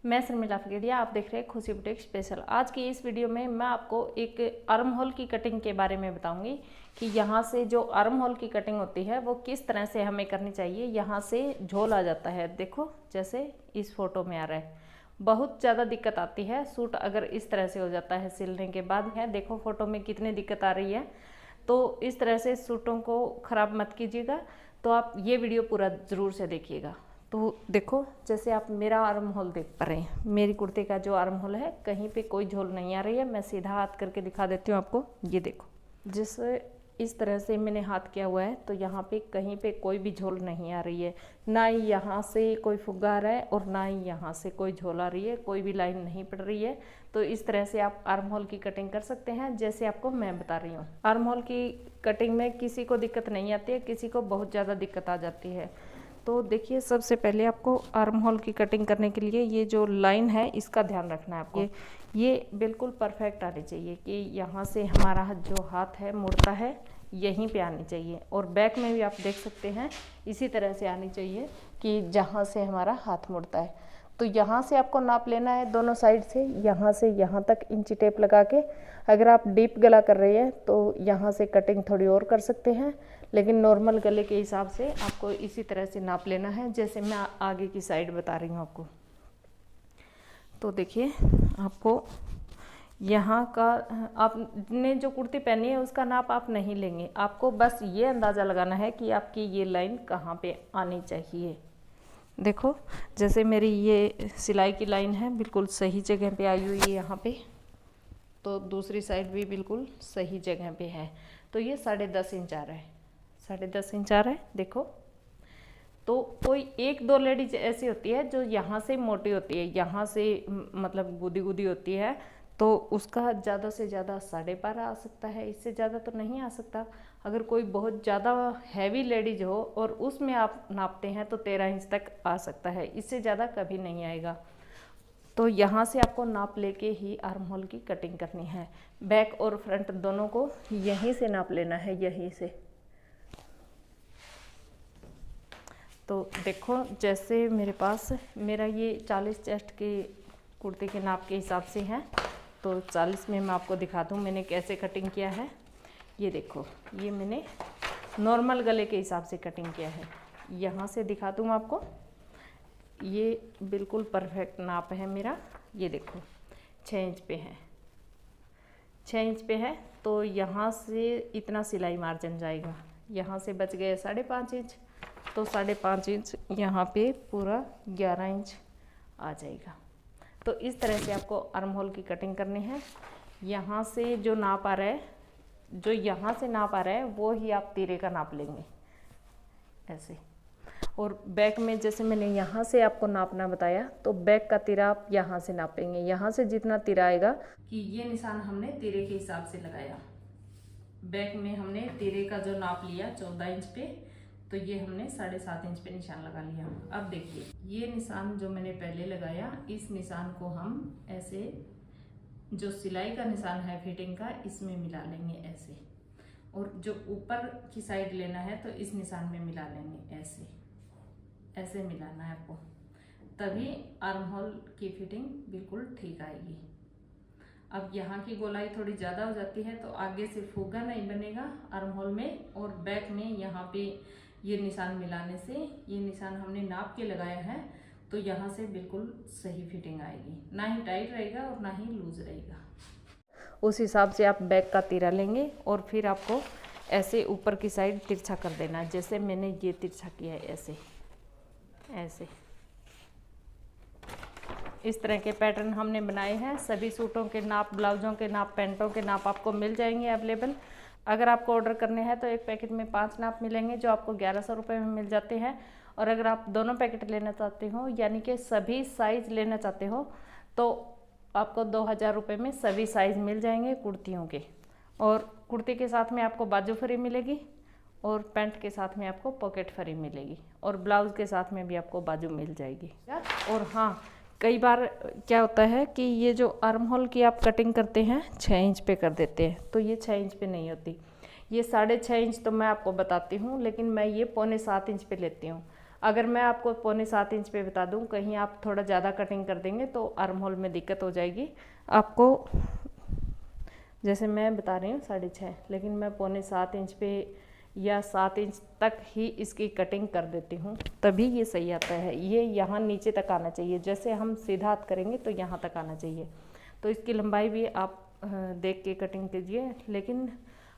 मैं शर्मिला फगेड़िया, आप देख रहे हैं खुशी बुटीक स्पेशल। आज की इस वीडियो में मैं आपको एक आर्म होल की कटिंग के बारे में बताऊंगी कि यहाँ से जो आर्म होल की कटिंग होती है वो किस तरह से हमें करनी चाहिए। यहाँ से झोल आ जाता है, देखो जैसे इस फोटो में आ रहा है। बहुत ज़्यादा दिक्कत आती है सूट अगर इस तरह से हो जाता है सिलने के बाद। है देखो फोटो में कितनी दिक्कत आ रही है। तो इस तरह से सूटों को ख़राब मत कीजिएगा, तो आप ये वीडियो पूरा ज़रूर से देखिएगा। तो देखो जैसे आप मेरा आर्म होल देख पा रहे हैं, मेरी कुर्ते का जो आर्म होल है कहीं पे कोई झोल नहीं आ रही है। मैं सीधा हाथ करके दिखा देती हूँ आपको, ये देखो जैसे इस तरह से मैंने हाथ किया हुआ है तो यहाँ पे कहीं पे कोई भी झोल नहीं आ रही है, ना ही यहाँ से कोई फुग्गा आ रहा है और ना ही यहाँ से कोई झोल आ रही है, कोई भी लाइन नहीं पड़ रही है। तो इस तरह से आप आर्म होल की कटिंग कर सकते हैं जैसे आपको मैं बता रही हूँ। आर्म होल की कटिंग में किसी को दिक्कत नहीं आती है, किसी को बहुत ज़्यादा दिक्कत आ जाती है। तो देखिए सबसे पहले आपको आर्म होल की कटिंग करने के लिए ये जो लाइन है इसका ध्यान रखना है आपको। ये बिल्कुल परफेक्ट आनी चाहिए कि यहाँ से हमारा जो हाथ है मुड़ता है यहीं पे आनी चाहिए, और बैक में भी आप देख सकते हैं इसी तरह से आनी चाहिए कि जहाँ से हमारा हाथ मुड़ता है। तो यहाँ से आपको नाप लेना है दोनों साइड से यहाँ तक इंची टेप लगा के। अगर आप डीप गला कर रहे हैं तो यहाँ से कटिंग थोड़ी और कर सकते हैं, लेकिन नॉर्मल गले के हिसाब से आपको इसी तरह से नाप लेना है जैसे मैं आगे की साइड बता रही हूँ आपको। तो देखिए आपको यहाँ का, आपने जो कुर्ती पहनी है उसका नाप आप नहीं लेंगे, आपको बस ये अंदाज़ा लगाना है कि आपकी ये लाइन कहाँ पे आनी चाहिए। देखो जैसे मेरी ये सिलाई की लाइन है बिल्कुल सही जगह पे आई हुई है यहाँ पे, तो दूसरी साइड भी बिल्कुल सही जगह पे है। तो ये 10.5 इंच आ रहा है, 10.5 इंच आ रहा है देखो। तो कोई एक दो लेडीज ऐसी होती है जो यहाँ से मोटी होती है, यहाँ से मतलब गुदी गुदी होती है, तो उसका ज़्यादा से ज़्यादा 12.5 आ सकता है, इससे ज़्यादा तो नहीं आ सकता। अगर कोई बहुत ज़्यादा हैवी लेडीज हो और उसमें आप नापते हैं तो 13 इंच तक आ सकता है, इससे ज़्यादा कभी नहीं आएगा। तो यहाँ से आपको नाप लेके ही आर्म होल की कटिंग करनी है। बैक और फ्रंट दोनों को यहीं से नाप लेना है, यहीं से। तो देखो जैसे मेरे पास मेरा ये 40 चेस्ट के कुर्ते के नाप के हिसाब से है, तो 40 में मैं आपको दिखा दूँ मैंने कैसे कटिंग किया है। ये देखो ये मैंने नॉर्मल गले के हिसाब से कटिंग किया है, यहाँ से दिखा दूँ आपको। ये बिल्कुल परफेक्ट नाप है मेरा, ये देखो 6 इंच पे है, 6 इंच पे है। तो यहाँ से इतना सिलाई मार्जिन जाएगा, यहाँ से बच गए 5.5 इंच, तो 5.5 इंच यहाँ पे पूरा 11 इंच आ जाएगा। तो इस तरह से आपको आर्म होल की कटिंग करनी है। यहाँ से जो नाप आ रहा है, जो यहाँ से नाप आ रहा है वो ही आप तीरे का नाप लेंगे ऐसे। और बैक में जैसे मैंने यहाँ से आपको नापना बताया, तो बैक का तीरा आप यहाँ से नापेंगे। यहाँ से जितना तीरा आएगा कि ये निशान हमने तीरे के हिसाब से लगाया। बैक में हमने तीरे का जो नाप लिया 14 इंच पे, तो ये हमने 7.5 इंच पे निशान लगा लिया। अब देखिए ये निशान जो मैंने पहले लगाया, इस निशान को हम ऐसे जो सिलाई का निशान है फिटिंग का इसमें मिला लेंगे ऐसे, और जो ऊपर की साइड लेना है तो इस निशान में मिला लेंगे ऐसे, ऐसे मिलाना है आपको, तभी आर्म होल की फिटिंग बिल्कुल ठीक आएगी। अब यहाँ की गोलाई थोड़ी ज़्यादा हो जाती है तो आगे से फुग्गा नहीं बनेगा आर्म होल में, और बैक में यहाँ पे ये निशान मिलाने से, ये निशान हमने नाप के लगाया है तो यहाँ से बिल्कुल सही फिटिंग आएगी, ना ही टाइट रहेगा और ना ही लूज रहेगा। उस हिसाब से आप बैक का तीरा लेंगे और फिर आपको ऐसे ऊपर की साइड तिरछा कर देना है, जैसे मैंने ये तिरछा किया है ऐसे ऐसे। इस तरह के पैटर्न हमने बनाए हैं। सभी सूटों के नाप, ब्लाउजों के नाप, पैंटों के नाप आपको मिल जाएंगे अवेलेबल। अगर आपको ऑर्डर करने हैं तो एक पैकेट में 5 नाप मिलेंगे जो आपको 1100 रुपये में मिल जाते हैं। और अगर आप दोनों पैकेट लेना चाहते हो, यानी कि सभी साइज़ लेना चाहते हो, तो आपको 2000 रुपये में सभी साइज़ मिल जाएंगे कुर्तियों के। और कुर्ती के साथ में आपको बाजू फ्री मिलेगी, और पैंट के साथ में आपको पॉकेट फ्री मिलेगी, और ब्लाउज़ के साथ में भी आपको बाजू मिल जाएगी। और हाँ, कई बार क्या होता है कि ये जो आर्म होल की आप कटिंग करते हैं 6 इंच पे कर देते हैं, तो ये 6 इंच पे नहीं होती, ये 6.5 इंच तो मैं आपको बताती हूँ, लेकिन मैं ये 6.25 इंच पे लेती हूँ। अगर मैं आपको 6.25 इंच पे बता दूं, कहीं आप थोड़ा ज़्यादा कटिंग कर देंगे तो आर्म होल में दिक्कत हो जाएगी आपको। जैसे मैं बता रही हूँ 6.5, लेकिन मैं 6.25 इंच पे या 7 इंच तक ही इसकी कटिंग कर देती हूँ, तभी ये सही आता है। ये यहाँ नीचे तक आना चाहिए, जैसे हम सीधा हाथ करेंगे तो यहाँ तक आना चाहिए। तो इसकी लंबाई भी आप देख के कटिंग कीजिए, लेकिन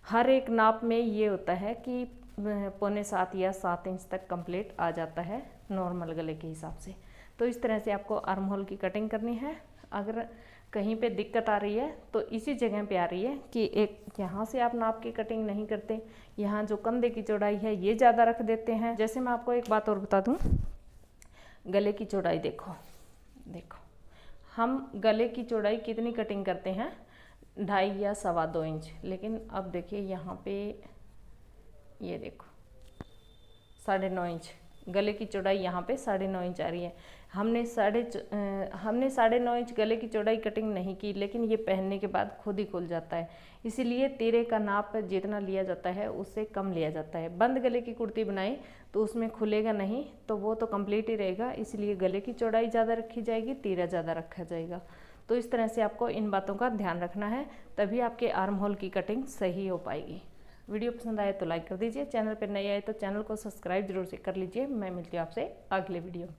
हर एक नाप में ये होता है कि 6.25 या 7 इंच तक कंप्लीट आ जाता है नॉर्मल गले के हिसाब से। तो इस तरह से आपको आर्म होल की कटिंग करनी है। अगर कहीं पे दिक्कत आ रही है तो इसी जगह पे आ रही है कि एक यहाँ से आप नाप की कटिंग नहीं करते, यहाँ जो कंधे की चौड़ाई है ये ज़्यादा रख देते हैं। जैसे मैं आपको एक बात और बता दूँ, गले की चौड़ाई देखो, हम गले की चौड़ाई कितनी कटिंग करते हैं, 2.5 या 2.25 इंच। लेकिन अब देखिए यहाँ पे ये देखो 9.5 इंच गले की चौड़ाई, यहाँ पे 9.5 इंच आ रही है। हमने 9.5 इंच गले की चौड़ाई कटिंग नहीं की, लेकिन ये पहनने के बाद खुद ही खुल जाता है। इसीलिए तिरे का नाप जितना लिया जाता है उससे कम लिया जाता है। बंद गले की कुर्ती बनाए तो उसमें खुलेगा नहीं, तो वो तो कंप्लीट ही रहेगा। इसलिए गले की चौड़ाई ज़्यादा रखी जाएगी, तिरा ज़्यादा रखा जाएगा। तो इस तरह से आपको इन बातों का ध्यान रखना है, तभी आपके आर्म होल की कटिंग सही हो पाएगी। वीडियो पसंद आए तो लाइक कर दीजिए, चैनल पर नए आए तो चैनल को सब्सक्राइब जरूर से कर लीजिए। मैं मिलती हूँ आपसे अगले वीडियो।